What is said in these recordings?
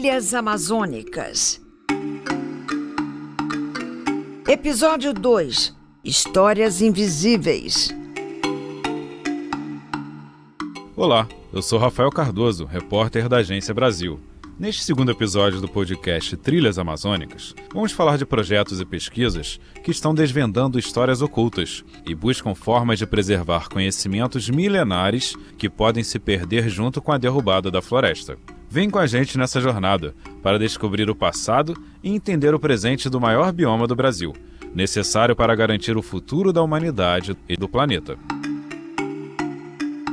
Trilhas Amazônicas. Episódio 2. Histórias Invisíveis. Olá, eu sou Rafael Cardoso, repórter da Agência Brasil. Neste segundo episódio do podcast Trilhas Amazônicas, vamos falar de projetos e pesquisas que estão desvendando histórias ocultas e buscam formas de preservar conhecimentos milenares que podem se perder junto com a derrubada da floresta. Vem com a gente nessa jornada para descobrir o passado e entender o presente do maior bioma do Brasil, necessário para garantir o futuro da humanidade e do planeta.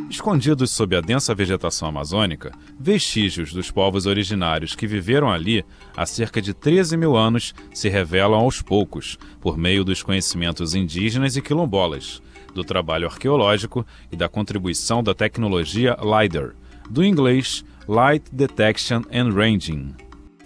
Escondidos sob a densa vegetação amazônica, vestígios dos povos originários que viveram ali há cerca de 13 mil anos se revelam aos poucos, por meio dos conhecimentos indígenas e quilombolas, do trabalho arqueológico e da contribuição da tecnologia LiDAR, do inglês Light Detection and Ranging.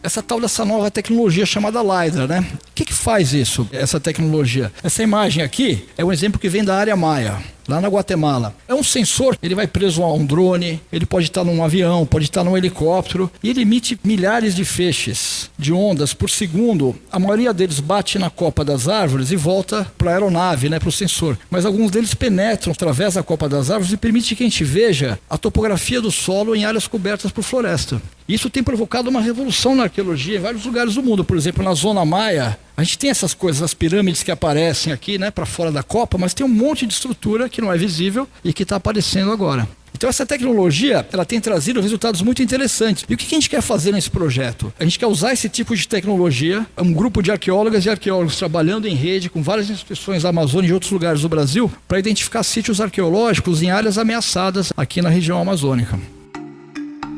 Essa tal dessa nova tecnologia chamada LiDAR, né? O que faz isso, essa tecnologia? Essa imagem aqui é um exemplo que vem da área Maia, lá na Guatemala. É um sensor, ele vai preso a um drone, ele pode estar num avião, pode estar num helicóptero, e ele emite milhares de feixes de ondas por segundo. A maioria deles bate na copa das árvores e volta para a aeronave, né, para o sensor. Mas alguns deles penetram através da copa das árvores e permite que a gente veja a topografia do solo em áreas cobertas por floresta. Isso tem provocado uma revolução na arqueologia em vários lugares do mundo. Por exemplo, na Zona Maia, a gente tem essas coisas, as pirâmides que aparecem aqui, né, para fora da copa, mas tem um monte de estrutura que não é visível e que está aparecendo agora. Então essa tecnologia, ela tem trazido resultados muito interessantes. E o que a gente quer fazer nesse projeto? A gente quer usar esse tipo de tecnologia, um grupo de arqueólogas e arqueólogos trabalhando em rede com várias instituições da Amazônia e de outros lugares do Brasil, para identificar sítios arqueológicos em áreas ameaçadas aqui na região amazônica.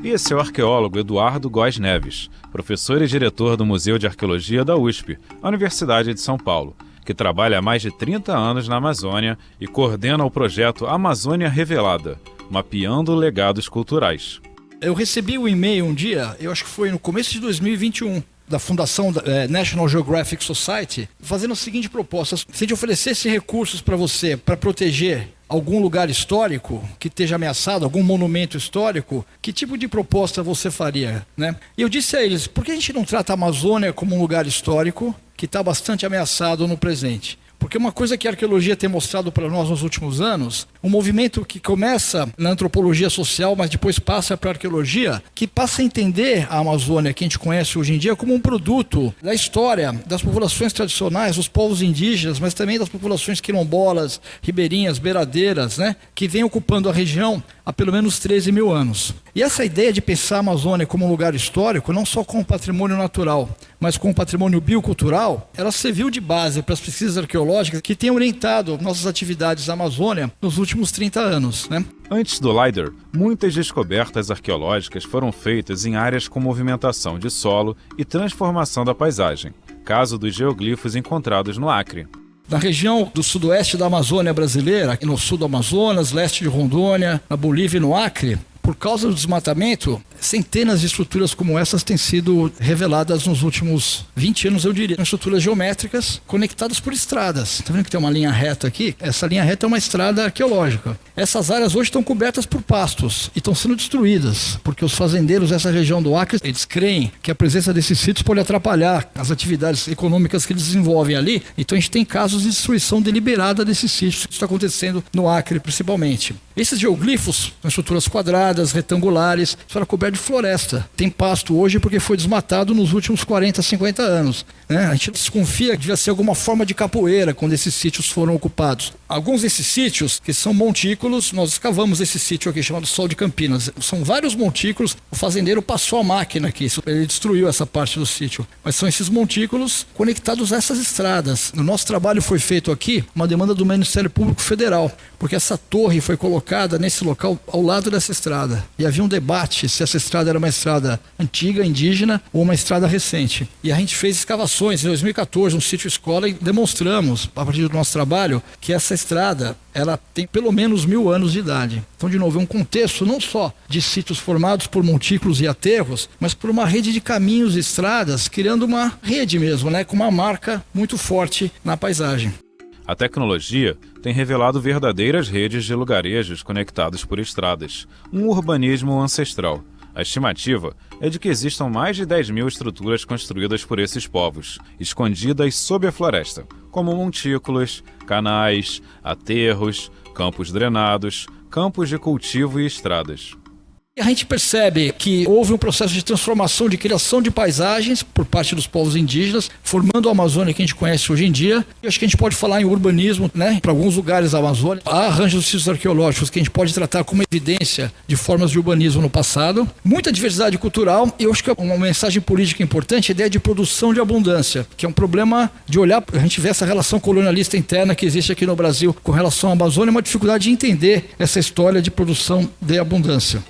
E esse é o arqueólogo Eduardo Góes Neves, professor e diretor do Museu de Arqueologia da USP, a Universidade de São Paulo, que trabalha há mais de 30 anos na Amazônia e coordena o projeto Amazônia Revelada, mapeando legados culturais. Eu recebi um e-mail um dia, eu acho que foi no começo de 2021, da Fundação National Geographic Society, fazendo a seguinte proposta: se a gente oferecesse recursos para você para proteger algum lugar histórico que esteja ameaçado, algum monumento histórico, que tipo de proposta você faria, né? E eu disse a eles, por que a gente não trata a Amazônia como um lugar histórico que está bastante ameaçado no presente? Porque uma coisa que a arqueologia tem mostrado para nós nos últimos anos, um movimento que começa na antropologia social, mas depois passa para a arqueologia, que passa a entender a Amazônia, que a gente conhece hoje em dia, como um produto da história das populações tradicionais, dos povos indígenas, mas também das populações quilombolas, ribeirinhas, beiradeiras, né, que vem ocupando a região há pelo menos 13 mil anos. E essa ideia de pensar a Amazônia como um lugar histórico, não só como patrimônio natural, mas como patrimônio biocultural, ela serviu de base para as pesquisas arqueológicas que têm orientado nossas atividades na Amazônia nos últimos 30 anos, né? Antes do LiDAR, muitas descobertas arqueológicas foram feitas em áreas com movimentação de solo e transformação da paisagem, caso dos geoglifos encontrados no Acre. Na região do sudoeste da Amazônia brasileira, no sul do Amazonas, leste de Rondônia, na Bolívia e no Acre, por causa do desmatamento, centenas de estruturas como essas têm sido reveladas nos últimos 20 anos, eu diria. São estruturas geométricas conectadas por estradas. Está vendo que tem uma linha reta aqui? Essa linha reta é uma estrada arqueológica. Essas áreas hoje estão cobertas por pastos e estão sendo destruídas, porque os fazendeiros dessa região do Acre, eles creem que a presença desses sítios pode atrapalhar as atividades econômicas que eles desenvolvem ali. Então a gente tem casos de destruição deliberada desses sítios. Isso está acontecendo no Acre, principalmente. Esses geoglifos são estruturas quadradas, retangulares, foram cobertas de floresta. Tem pasto hoje porque foi desmatado nos últimos 40, 50 anos. Né? A gente desconfia que devia ser alguma forma de capoeira quando esses sítios foram ocupados. Alguns desses sítios, que são montículos, nós escavamos esse sítio aqui chamado Sol de Campinas. São vários montículos, o fazendeiro passou a máquina aqui, ele destruiu essa parte do sítio. Mas são esses montículos conectados a essas estradas. O nosso trabalho foi feito aqui, uma demanda do Ministério Público Federal, porque essa torre foi colocada nesse local ao lado dessa estrada. E havia um debate se essa estrada era uma estrada antiga, indígena, ou uma estrada recente. E a gente fez escavações em 2014, no sítio escola, e demonstramos, a partir do nosso trabalho, que essa estrada, ela tem pelo menos 1000 anos de idade. Então, de novo, é um contexto não só de sítios formados por montículos e aterros, mas por uma rede de caminhos e estradas, criando uma rede mesmo, né, com uma marca muito forte na paisagem. A tecnologia tem revelado verdadeiras redes de lugarejos conectados por estradas, um urbanismo ancestral. A estimativa é de que existam mais de 10 mil estruturas construídas por esses povos, escondidas sob a floresta, como montículos, canais, aterros, campos drenados, campos de cultivo e estradas. E a gente percebe que houve um processo de transformação, de criação de paisagens por parte dos povos indígenas, formando a Amazônia que a gente conhece hoje em dia. E acho que a gente pode falar em urbanismo, né? Para alguns lugares da Amazônia, há arranjos de sítios arqueológicos que a gente pode tratar como evidência de formas de urbanismo no passado. Muita diversidade cultural, e eu acho que uma mensagem política importante é a ideia de produção de abundância, que é um problema de olhar, a gente vê essa relação colonialista interna que existe aqui no Brasil com relação à Amazônia, uma dificuldade de entender essa história de produção de abundância.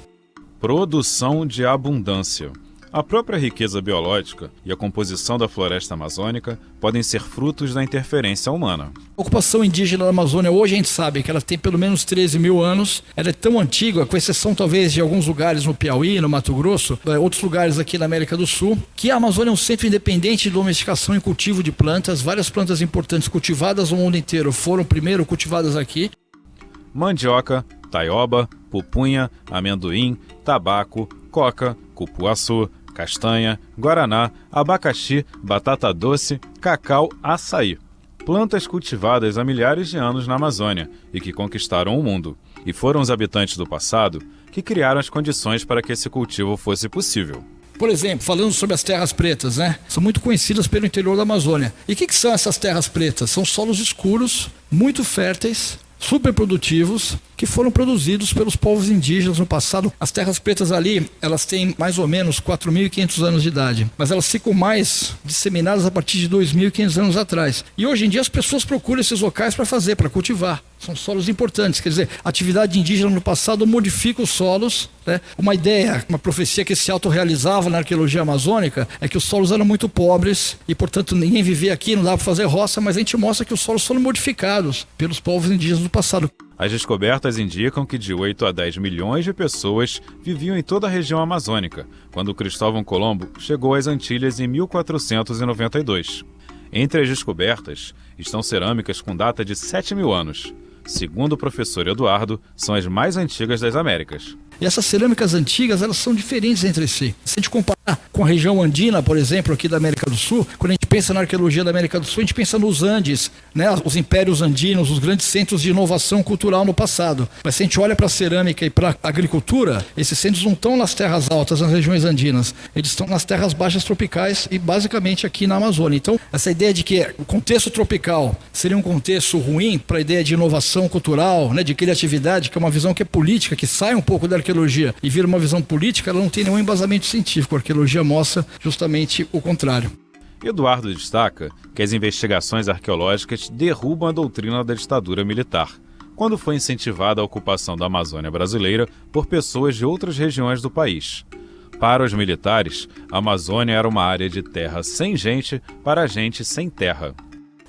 Produção de abundância. A própria riqueza biológica e a composição da floresta amazônica podem ser frutos da interferência humana. A ocupação indígena da Amazônia, hoje a gente sabe que ela tem pelo menos 13 mil anos. Ela é tão antiga, com exceção talvez de alguns lugares no Piauí, no Mato Grosso, outros lugares aqui na América do Sul, que a Amazônia é um centro independente de domesticação e cultivo de plantas. Várias plantas importantes cultivadas no mundo inteiro foram primeiro cultivadas aqui. Mandioca, taioba, pupunha, amendoim, tabaco, coca, cupuaçu, castanha, guaraná, abacaxi, batata doce, cacau, açaí. Plantas cultivadas há milhares de anos na Amazônia e que conquistaram o mundo. E foram os habitantes do passado que criaram as condições para que esse cultivo fosse possível. Por exemplo, falando sobre as terras pretas, né? São muito conhecidas pelo interior da Amazônia. E o que são essas terras pretas? São solos escuros, muito férteis, superprodutivos, que foram produzidos pelos povos indígenas no passado. As terras pretas ali, elas têm mais ou menos 4.500 anos de idade, mas elas ficam mais disseminadas a partir de 2.500 anos atrás. E hoje em dia as pessoas procuram esses locais para cultivar. São solos importantes, quer dizer, a atividade indígena no passado modifica os solos, né? Uma ideia, uma profecia que se autorrealizava na arqueologia amazônica é que os solos eram muito pobres e, portanto, ninguém vivia aqui, não dava para fazer roça, mas a gente mostra que os solos foram modificados pelos povos indígenas do passado. As descobertas indicam que de 8 a 10 milhões de pessoas viviam em toda a região amazônica, quando Cristóvão Colombo chegou às Antilhas em 1492. Entre as descobertas estão cerâmicas com data de 7 mil anos. Segundo o professor Eduardo, são as mais antigas das Américas. E essas cerâmicas antigas, elas são diferentes entre si. Se a gente comparar com a região andina, por exemplo, aqui da América do Sul, quando a gente pensa na arqueologia da América do Sul, a gente pensa nos Andes, né? Os impérios andinos, os grandes centros de inovação cultural no passado. Mas se a gente olha para a cerâmica e para a agricultura, esses centros não estão nas terras altas, nas regiões andinas. Eles estão nas terras baixas tropicais e basicamente aqui na Amazônia. Então, essa ideia de que o contexto tropical seria um contexto ruim para a ideia de inovação cultural, né? De criatividade, que é uma visão que é política, que sai um pouco da arqueologia e vira uma visão política, ela não tem nenhum embasamento científico. A arqueologia mostra justamente o contrário. Eduardo destaca que as investigações arqueológicas derrubam a doutrina da ditadura militar, quando foi incentivada a ocupação da Amazônia brasileira por pessoas de outras regiões do país. Para os militares, a Amazônia era uma área de terra sem gente para gente sem terra.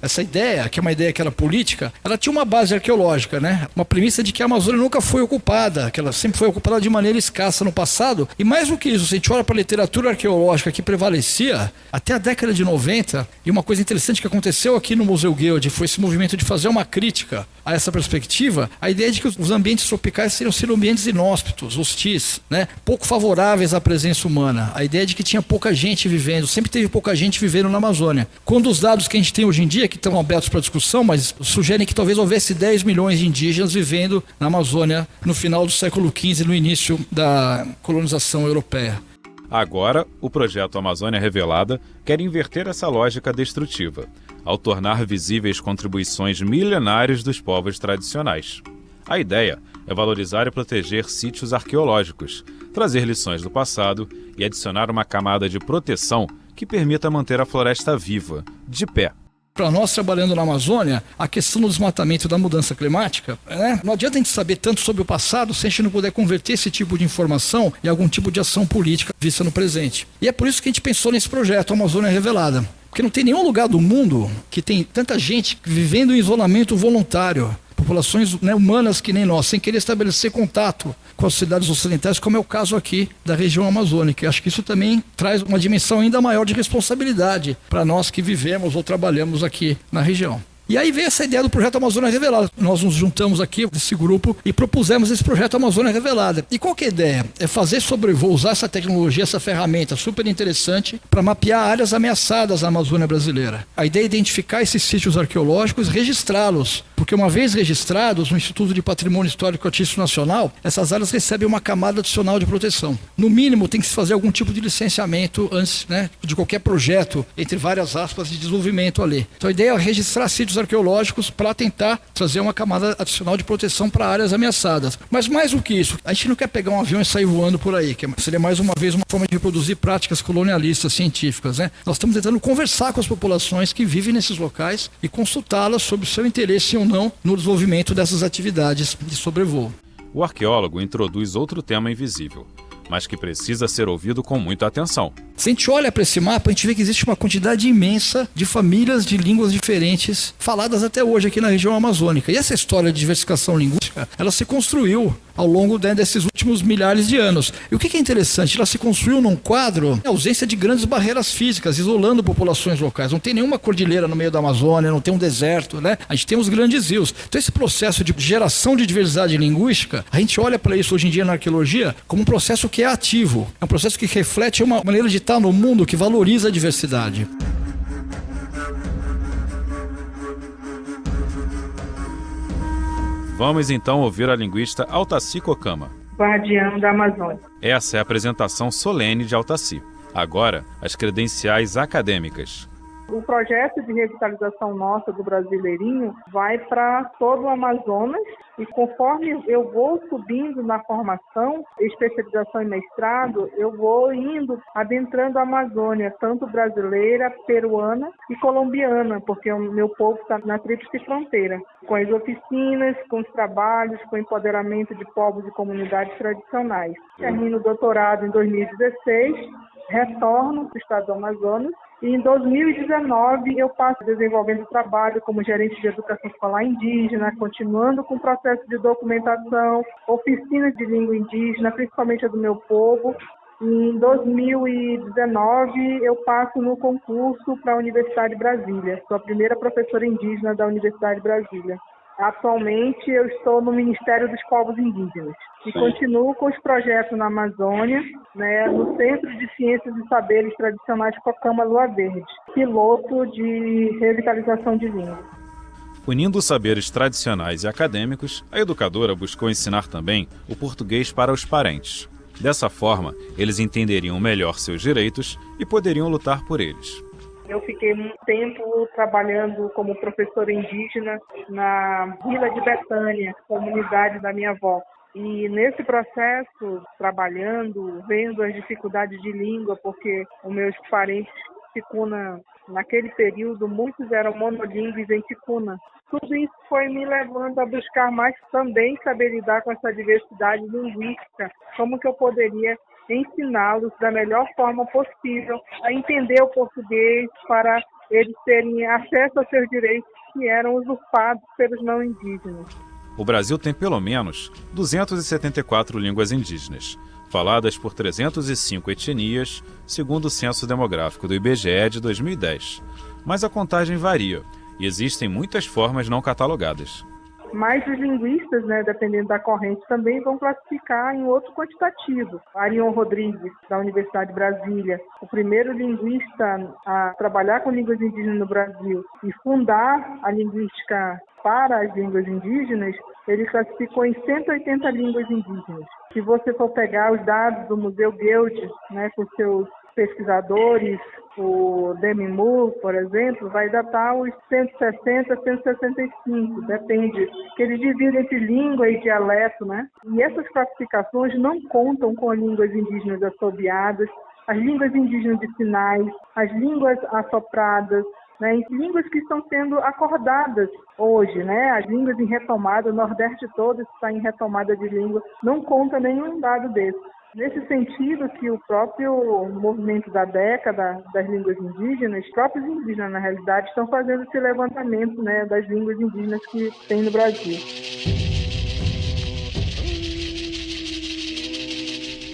Essa ideia, que é uma ideia que era política, ela tinha uma base arqueológica, né? Uma premissa de que a Amazônia nunca foi ocupada, que ela sempre foi ocupada de maneira escassa no passado. E mais do que isso, se a gente olha para a literatura arqueológica que prevalecia até a década de 90, e uma coisa interessante que aconteceu aqui no Museu Guild foi esse movimento de fazer uma crítica a essa perspectiva, a ideia de que os ambientes tropicais seriam ambientes inóspitos, hostis, né? Pouco favoráveis à presença humana. A ideia de que tinha pouca gente vivendo, sempre teve pouca gente vivendo na Amazônia. Quando os dados que a gente tem hoje em dia, que estão abertos para discussão, mas sugerem que talvez houvesse 10 milhões de indígenas vivendo na Amazônia no final do século XV, no início da colonização europeia. Agora, o projeto Amazônia Revelada quer inverter essa lógica destrutiva, ao tornar visíveis contribuições milenares dos povos tradicionais. A ideia é valorizar e proteger sítios arqueológicos, trazer lições do passado e adicionar uma camada de proteção que permita manter a floresta viva, de pé. Para nós, trabalhando na Amazônia, a questão do desmatamento e da mudança climática, né? Não adianta a gente saber tanto sobre o passado se a gente não puder converter esse tipo de informação em algum tipo de ação política vista no presente. E é por isso que a gente pensou nesse projeto Amazônia Revelada. Porque não tem nenhum lugar do mundo que tem tanta gente vivendo em isolamento voluntário, populações, né, humanas que nem nós, sem querer estabelecer contato com as sociedades ocidentais, como é o caso aqui da região amazônica. Eu acho que isso também traz uma dimensão ainda maior de responsabilidade para nós que vivemos ou trabalhamos aqui na região. E aí veio essa ideia do Projeto Amazônia Revelada. Nós nos juntamos aqui, esse grupo, e propusemos esse Projeto Amazônia Revelada. E qual que é a ideia? É fazer sobrevoo, usar essa tecnologia, essa ferramenta super interessante para mapear áreas ameaçadas na Amazônia brasileira. A ideia é identificar esses sítios arqueológicos, registrá-los, porque uma vez registrados no Instituto de Patrimônio Histórico e Artístico Nacional, essas áreas recebem uma camada adicional de proteção. No mínimo, tem que se fazer algum tipo de licenciamento antes, né, de qualquer projeto, entre várias aspas, de desenvolvimento ali. Então a ideia é registrar sítios arqueológicos para tentar trazer uma camada adicional de proteção para áreas ameaçadas. Mas mais do que isso, a gente não quer pegar um avião e sair voando por aí, que seria mais uma vez uma forma de reproduzir práticas colonialistas científicas, né? Nós estamos tentando conversar com as populações que vivem nesses locais e consultá-las sobre o seu interesse ou não no desenvolvimento dessas atividades de sobrevoo. O arqueólogo introduz outro tema invisível, mas que precisa ser ouvido com muita atenção. Se a gente olha para esse mapa, a gente vê que existe uma quantidade imensa de famílias de línguas diferentes faladas até hoje aqui na região amazônica. E essa história de diversificação linguística, ela se construiu ao longo desses últimos milhares de anos. E o que é interessante, ela se construiu num quadro de ausência de grandes barreiras físicas, isolando populações locais. Não tem nenhuma cordilheira no meio da Amazônia, não tem um deserto, né? A gente tem os grandes rios. Então esse processo de geração de diversidade linguística, a gente olha para isso hoje em dia na arqueologia como um processo que é ativo. É um processo que reflete uma maneira de estar no mundo que valoriza a diversidade. Vamos então ouvir a linguista Altaci Kokama, guardiã da Amazônia. Essa é a apresentação solene de Altaci. Agora, as credenciais acadêmicas. O projeto de revitalização nossa do Brasileirinho vai para todo o Amazonas e conforme eu vou subindo na formação, especialização e mestrado, eu vou indo, adentrando a Amazônia, tanto brasileira, peruana e colombiana, porque o meu povo está na tríplice fronteira, com as oficinas, com os trabalhos, com o empoderamento de povos e comunidades tradicionais. Termino o doutorado em 2016, retorno para o estado do Amazonas, e em 2019 eu passo desenvolvendo trabalho como gerente de educação escolar indígena, continuando com o processo de documentação, oficinas de língua indígena, principalmente a do meu povo. E em 2019 eu passo no concurso para a Universidade de Brasília. Sou a primeira professora indígena da Universidade de Brasília. Atualmente eu estou no Ministério dos Povos Indígenas e continuo com os projetos na Amazônia, né, no Centro de Ciências e Saberes Tradicionais Kokama Lua Verde, piloto de revitalização de língua. Unindo os saberes tradicionais e acadêmicos, a educadora buscou ensinar também o português para os parentes. Dessa forma, eles entenderiam melhor seus direitos e poderiam lutar por eles. Eu fiquei muito tempo trabalhando como professora indígena na Vila de Betânia, comunidade da minha avó. E nesse processo, trabalhando, vendo as dificuldades de língua, porque os meus parentes ticuna, naquele período, muitos eram monolíngues em ticuna. Tudo isso foi me levando a buscar mais também saber lidar com essa diversidade linguística, como que eu poderia ensiná-los da melhor forma possível a entender o português para eles terem acesso aos seus direitos que eram usurpados pelos não indígenas. O Brasil tem pelo menos 274 línguas indígenas, faladas por 305 etnias, segundo o Censo Demográfico do IBGE de 2010. Mas a contagem varia e existem muitas formas não catalogadas. Mas os linguistas, né, dependendo da corrente, também vão classificar em outro quantitativo. Arion Rodrigues, da Universidade de Brasília, o primeiro linguista a trabalhar com línguas indígenas no Brasil e fundar a linguística para as línguas indígenas, ele classificou em 180 línguas indígenas. Se você for pegar os dados do Museu Guild, né, com seus pesquisadores, o Demi Moore, por exemplo, vai datar os 160, 165, depende, que eles dividem entre língua e dialeto, né? E essas classificações não contam com as línguas indígenas assobiadas, as línguas indígenas de sinais, as línguas assopradas, né? E línguas que estão sendo acordadas hoje, né? As línguas em retomada, o Nordeste todo está em retomada de língua, não conta nenhum dado desse. Nesse sentido que o próprio movimento da década das línguas indígenas, os próprios indígenas, na realidade, estão fazendo esse levantamento, né, das línguas indígenas que tem no Brasil.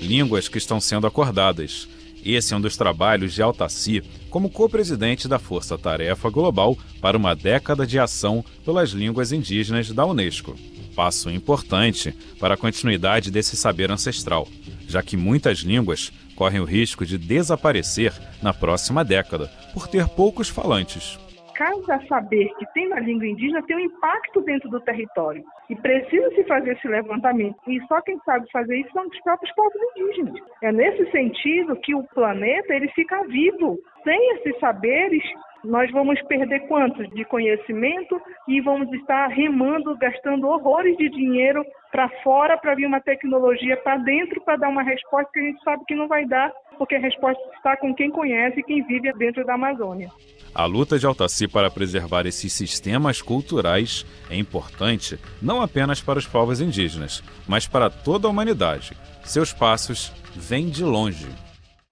Línguas que estão sendo acordadas. Esse é um dos trabalhos de Altaci como co-presidente da Força Tarefa Global para uma década de ação pelas línguas indígenas da Unesco. Passo importante para a continuidade desse saber ancestral, já que muitas línguas correm o risco de desaparecer na próxima década por ter poucos falantes. Cada saber que tem na língua indígena tem um impacto dentro do território. E precisa se fazer esse levantamento. E só quem sabe fazer isso são os próprios povos indígenas. É nesse sentido que o planeta ele fica vivo. Sem esses saberes, nós vamos perder quantos de conhecimento e vamos estar remando, gastando horrores de dinheiro para fora para vir uma tecnologia para dentro para dar uma resposta que a gente sabe que não vai dar, porque a resposta está com quem conhece e quem vive dentro da Amazônia. A luta de Altaci para preservar esses sistemas culturais é importante não apenas para os povos indígenas, mas para toda a humanidade. Seus passos vêm de longe.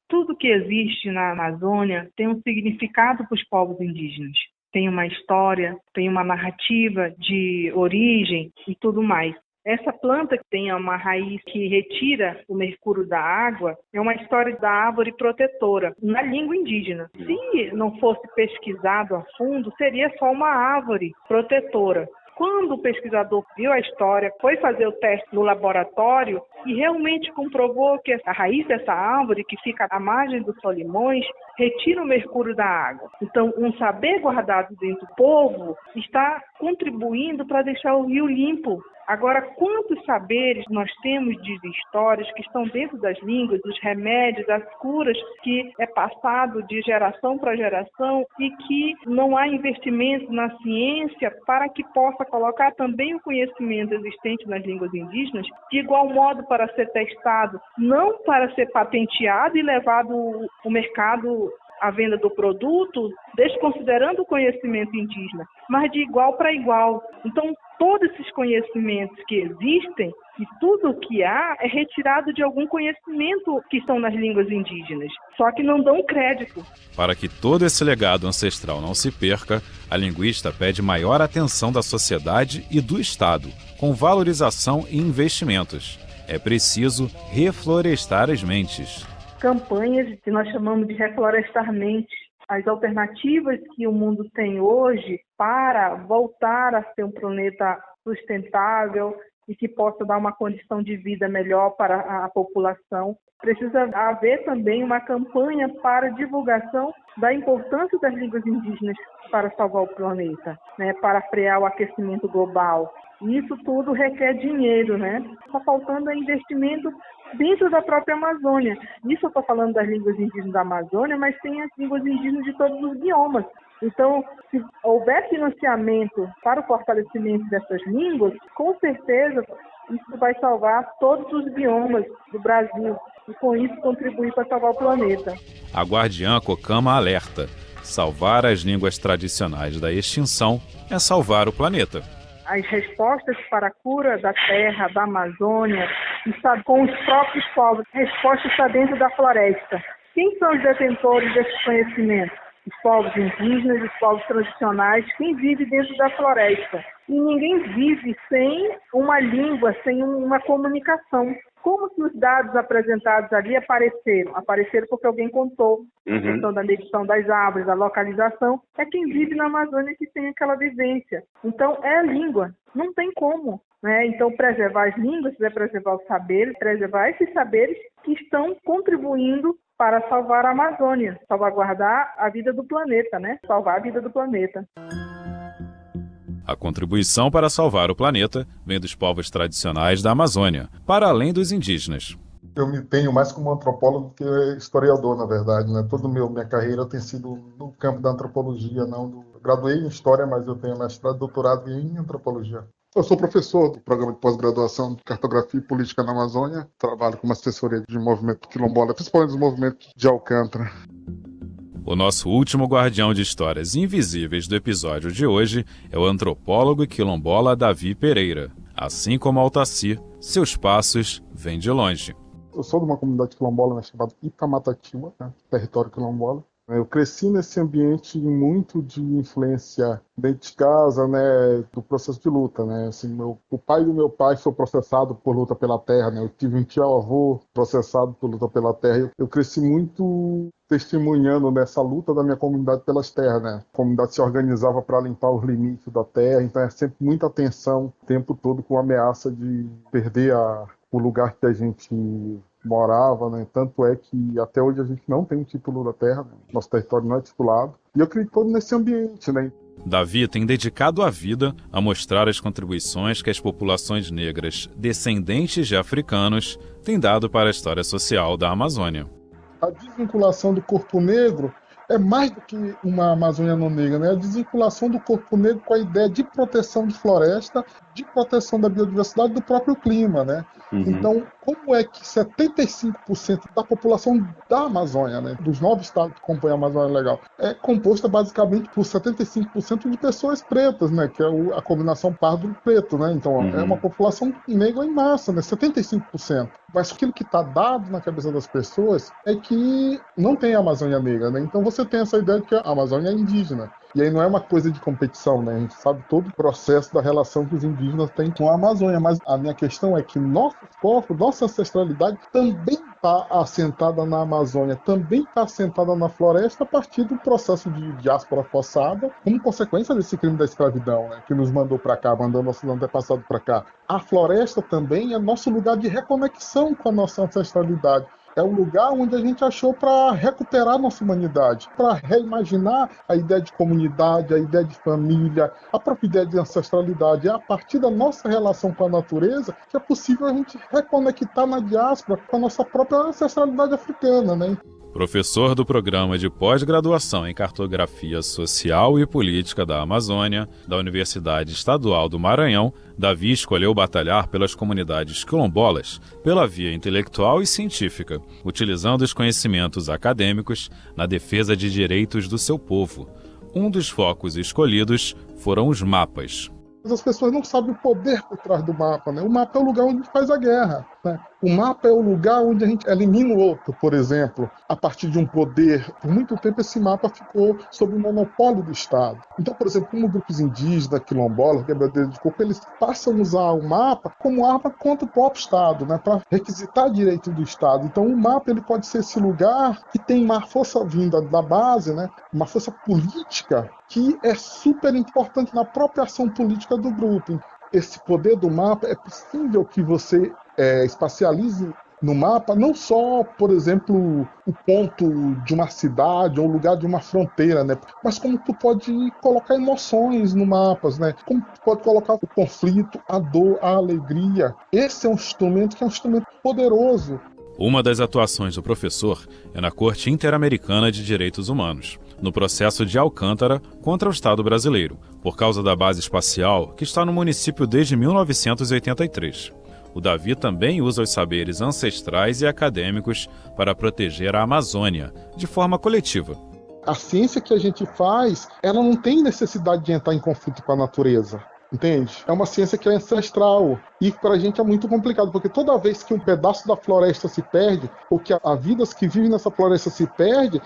Tudo que existe na Amazônia tem um significado para os povos indígenas. Tem uma história, tem uma narrativa de origem e tudo mais. Essa planta que tem uma raiz que retira o mercúrio da água é uma história da árvore protetora na língua indígena. Se não fosse pesquisado a fundo, seria só uma árvore protetora. Quando o pesquisador viu a história, foi fazer o teste no laboratório e realmente comprovou que a raiz dessa árvore, que fica à margem dos Solimões, retira o mercúrio da água. Então, um saber guardado dentro do povo está contribuindo para deixar o rio limpo. Agora, quantos saberes nós temos de histórias que estão dentro das línguas, dos remédios, das curas, que é passado de geração para geração e que não há investimento na ciência para que possa colocar também o conhecimento existente nas línguas indígenas de igual modo para ser testado, não para ser patenteado e levado ao mercado a venda do produto, desconsiderando o conhecimento indígena, mas de igual para igual. Então, todos esses conhecimentos que existem e tudo o que há é retirado de algum conhecimento que estão nas línguas indígenas, só que não dão crédito. Para que todo esse legado ancestral não se perca, a linguista pede maior atenção da sociedade e do Estado, com valorização e investimentos. É preciso reflorestar as mentes. Campanhas que nós chamamos de reflorestar mentes. As alternativas que o mundo tem hoje para voltar a ser um planeta sustentável e que possa dar uma condição de vida melhor para a população. Precisa haver também uma campanha para divulgação da importância das línguas indígenas para salvar o planeta, né, para frear o aquecimento global. E isso tudo requer dinheiro, né? Está faltando investimento dentro da própria Amazônia. Isso eu estou falando das línguas indígenas da Amazônia, mas tem as línguas indígenas de todos os biomas. Então, se houver financiamento para o fortalecimento dessas línguas, com certeza isso vai salvar todos os biomas do Brasil e com isso contribuir para salvar o planeta. A Guardiã Cocama alerta: salvar as línguas tradicionais da extinção é salvar o planeta. As respostas para a cura da terra, da Amazônia, está com os próprios povos. A resposta está dentro da floresta. Quem são os detentores desse conhecimento? Os povos indígenas, os povos tradicionais, quem vive dentro da floresta. E ninguém vive sem uma língua, sem uma comunicação. Como que os dados apresentados ali apareceram? Apareceram porque alguém contou. A questão da medição das árvores, da localização. É quem vive na Amazônia que tem aquela vivência. Então, é a língua. Não tem como, né? Então, preservar as línguas, preservar os saberes, preservar esses saberes que estão contribuindo para salvar a Amazônia, salvaguardar a vida do planeta, né? Salvar a vida do planeta. A contribuição para salvar o planeta vem dos povos tradicionais da Amazônia, para além dos indígenas. Eu me tenho mais como antropólogo do que historiador, na verdade, né? Toda minha carreira tem sido no campo da antropologia, não. Eu graduei em História, mas eu tenho mestrado e doutorado em Antropologia. Eu sou professor do programa de pós-graduação de Cartografia e Política na Amazônia. Trabalho como assessoria de movimento quilombola, principalmente dos movimentos de Alcântara. O nosso último guardião de histórias invisíveis do episódio de hoje é o antropólogo e quilombola Davi Pereira. Assim como Altaci, seus passos vêm de longe. Eu sou de uma comunidade quilombola chamada Itamatatiba, né? Território quilombola. Eu cresci nesse ambiente muito de influência dentro de casa, né, do processo de luta, né? Assim, o pai do meu pai foi processado por luta pela terra, né? Eu tive um tio-avô processado por luta pela terra. Eu cresci muito testemunhando nessa luta da minha comunidade pelas terras, né? A comunidade se organizava para limpar os limites da terra, então é sempre muita tensão o tempo todo com a ameaça de perder o lugar que a gente morava, né? Tanto é que até hoje a gente não tem um título da terra, né? Nosso território não é titulado. E eu criei todo nesse ambiente, né? Davi tem dedicado a vida a mostrar as contribuições que as populações negras descendentes de africanos têm dado para a história social da Amazônia. A desvinculação do corpo negro é mais do que uma Amazônia não negra, né? A desvinculação do corpo negro com a ideia de proteção de floresta, de proteção da biodiversidade, do próprio clima, né? Então, como é que 75% da população da Amazônia, né, dos 9 estados que compõem a Amazônia Legal, é composta basicamente por 75% de pessoas pretas, né, que é a combinação pardo-preto, né? Então, é uma população negra em massa, né, 75%. Mas aquilo que está dado na cabeça das pessoas é que não tem a Amazônia negra, né? Então, você tem essa ideia de que a Amazônia é indígena. E aí não é uma coisa de competição, né? A gente sabe todo o processo da relação que os indígenas têm com a Amazônia, mas a minha questão é que nossos corpos, nossa ancestralidade também está assentada na Amazônia, também está assentada na floresta a partir do processo de diáspora forçada, como consequência desse crime da escravidão, né? Que nos mandou para cá, mandou nossos antepassados para cá. A floresta também é nosso lugar de reconexão com a nossa ancestralidade. É o lugar onde a gente achou para recuperar a nossa humanidade, para reimaginar a ideia de comunidade, a ideia de família, a própria ideia de ancestralidade. É a partir da nossa relação com a natureza que é possível a gente reconectar na diáspora com a nossa própria ancestralidade africana, né? Professor do Programa de Pós-Graduação em Cartografia Social e Política da Amazônia, da Universidade Estadual do Maranhão, Davi escolheu batalhar pelas comunidades quilombolas pela via intelectual e científica, utilizando os conhecimentos acadêmicos na defesa de direitos do seu povo. Um dos focos escolhidos foram os mapas. As pessoas não sabem o poder por trás do mapa, né? O mapa é o lugar onde a gente faz a guerra, né? O mapa é o lugar onde a gente elimina o outro, por exemplo, a partir de um poder. Por muito tempo esse mapa ficou sob o monopólio do Estado. Então, por exemplo, como grupos indígenas, quilombolas, quebradeiros de coco, eles passam a usar o mapa como arma contra o próprio Estado, né? Para requisitar direito do Estado. Então o mapa ele pode ser esse lugar que tem uma força vinda da base, né? Uma força política que é super importante na própria ação política do grupo. Esse poder do mapa, é possível que você espacialize no mapa não só, por exemplo, o ponto de uma cidade ou o lugar de uma fronteira, né? Mas como tu pode colocar emoções no mapa, né? Como tu pode colocar o conflito, a dor, a alegria. Esse é um instrumento que é um instrumento poderoso. Uma das atuações do professor é na Corte Interamericana de Direitos Humanos, no processo de Alcântara contra o Estado brasileiro, por causa da base espacial que está no município desde 1983. O Davi também usa os saberes ancestrais e acadêmicos para proteger a Amazônia, de forma coletiva. A ciência que a gente faz, ela não tem necessidade de entrar em conflito com a natureza. Entende? É uma ciência que é ancestral e para a gente é muito complicado, porque toda vez que um pedaço da floresta se perde, ou que as vidas que vivem nessa floresta se perde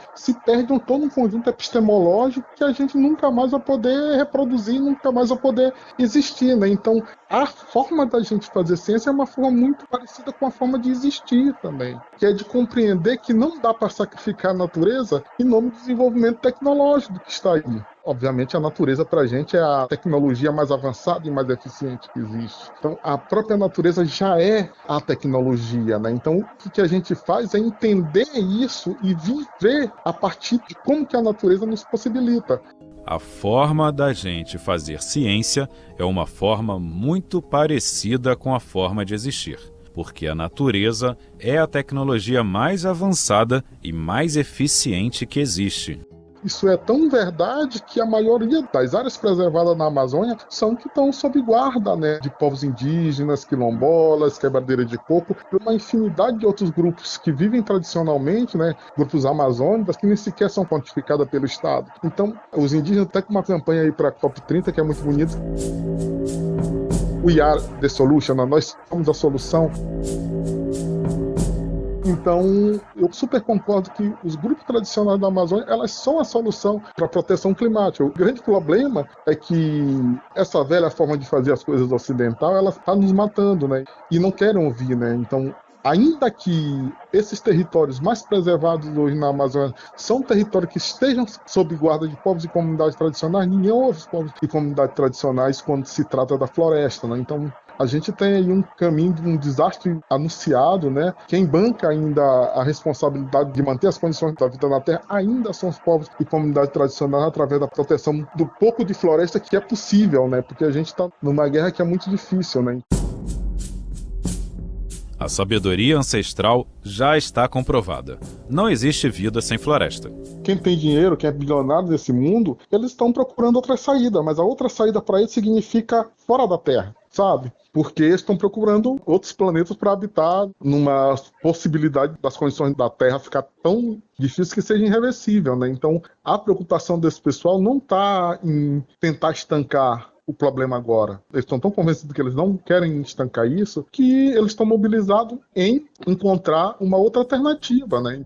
todo um conjunto epistemológico que a gente nunca mais vai poder reproduzir, nunca mais vai poder existir, né? Então, a forma da gente fazer ciência é uma forma muito parecida com a forma de existir também, que é de compreender que não dá para sacrificar a natureza em nome do desenvolvimento tecnológico que está aí. Obviamente, a natureza para a gente é a tecnologia mais avançada e mais eficiente que existe. Então, a própria natureza já é a tecnologia, né? Então, o que a gente faz é entender isso e viver a partir de como que a natureza nos possibilita. A forma da gente fazer ciência é uma forma muito parecida com a forma de existir, porque a natureza é a tecnologia mais avançada e mais eficiente que existe. Isso é tão verdade que a maioria das áreas preservadas na Amazônia são que estão sob guarda, né, de povos indígenas, quilombolas, quebradeiras de coco, e uma infinidade de outros grupos que vivem tradicionalmente, né, grupos amazônicos, que nem sequer são quantificados pelo Estado. Então, os indígenas têm uma campanha aí para a COP30 que é muito bonita. We are the solution, nós somos a solução. Então, eu super concordo que os grupos tradicionais da Amazônia, elas são a solução para a proteção climática. O grande problema é que essa velha forma de fazer as coisas ocidental, ela está nos matando, né? E não querem ouvir, né? Então, ainda que esses territórios mais preservados hoje na Amazônia são territórios que estejam sob guarda de povos e comunidades tradicionais, ninguém ouve os povos e comunidades tradicionais quando se trata da floresta, né? Então, a gente tem aí um caminho de um desastre anunciado, né? Quem banca ainda a responsabilidade de manter as condições da vida na Terra ainda são os povos e comunidades tradicionais através da proteção do pouco de floresta que é possível, né? Porque a gente está numa guerra que é muito difícil, né? A sabedoria ancestral já está comprovada. Não existe vida sem floresta. Quem tem dinheiro, quem é bilionário nesse mundo, eles estão procurando outra saída, mas a outra saída para eles significa fora da Terra, sabe? Porque eles estão procurando outros planetas para habitar numa possibilidade das condições da Terra ficar tão difícil que seja irreversível, né? Então, a preocupação desse pessoal não está em tentar estancar o problema agora. Eles estão tão convencidos que eles não querem estancar isso, que eles estão mobilizados em encontrar uma outra alternativa, né?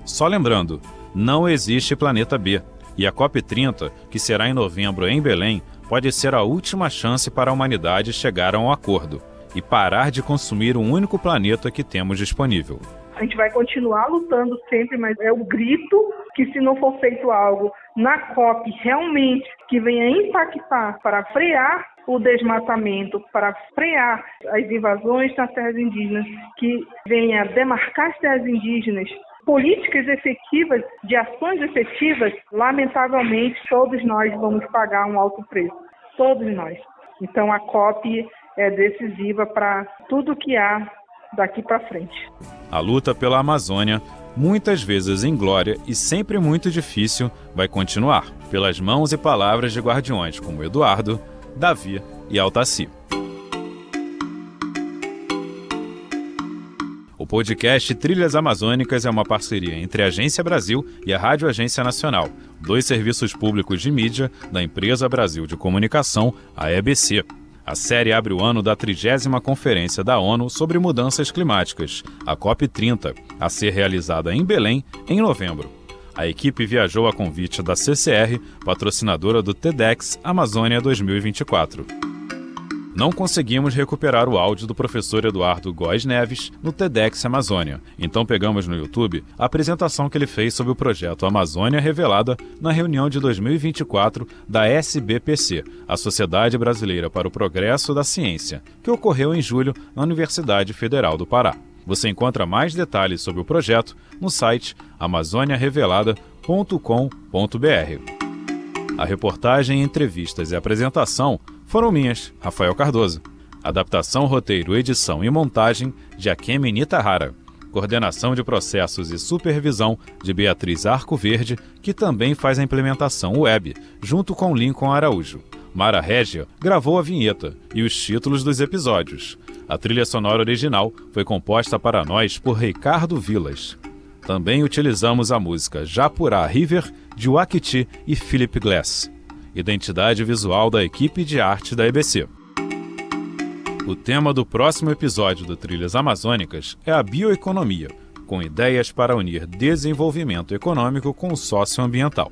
Só lembrando, não existe planeta B. E a COP30, que será em novembro em Belém, pode ser a última chance para a humanidade chegar a um acordo e parar de consumir o único planeta que temos disponível. A gente vai continuar lutando sempre, mas é o grito que, se não for feito algo na COP realmente que venha impactar para frear o desmatamento, para frear as invasões nas terras indígenas, que venha demarcar as terras indígenas, políticas efetivas, de ações efetivas, lamentavelmente todos nós vamos pagar um alto preço. Todos nós. Então a COP é decisiva para tudo que há daqui para frente. A luta pela Amazônia, muitas vezes inglória e sempre muito difícil, vai continuar, pelas mãos e palavras de guardiões como Eduardo, Davi e Altaci. O podcast Trilhas Amazônicas é uma parceria entre a Agência Brasil e a Rádio Agência Nacional, dois serviços públicos de mídia da Empresa Brasil de Comunicação, a EBC. A série abre o ano da 30ª Conferência da ONU sobre Mudanças Climáticas, a COP30, a ser realizada em Belém em novembro. A equipe viajou a convite da CCR, patrocinadora do TEDx Amazônia 2024. Não conseguimos recuperar o áudio do professor Eduardo Góes Neves no TEDx Amazônia, então pegamos no YouTube a apresentação que ele fez sobre o projeto Amazônia Revelada na reunião de 2024 da SBPC, a Sociedade Brasileira para o Progresso da Ciência, que ocorreu em julho na Universidade Federal do Pará. Você encontra mais detalhes sobre o projeto no site amazoniarevelada.com.br. A reportagem, entrevistas e apresentação foram minhas, Rafael Cardoso. Adaptação, roteiro, edição e montagem de Akemi Nitahara. Coordenação de processos e supervisão de Beatriz Arcoverde, que também faz a implementação web, junto com Lincoln Araújo. Mara Régia gravou a vinheta e os títulos dos episódios. A trilha sonora original foi composta para nós por Ricardo Vilas. Também utilizamos a música Japurá River, de Wakiti e Philip Glass. Identidade visual da equipe de arte da EBC. O tema do próximo episódio do Trilhas Amazônicas é a bioeconomia, com ideias para unir desenvolvimento econômico com o socioambiental.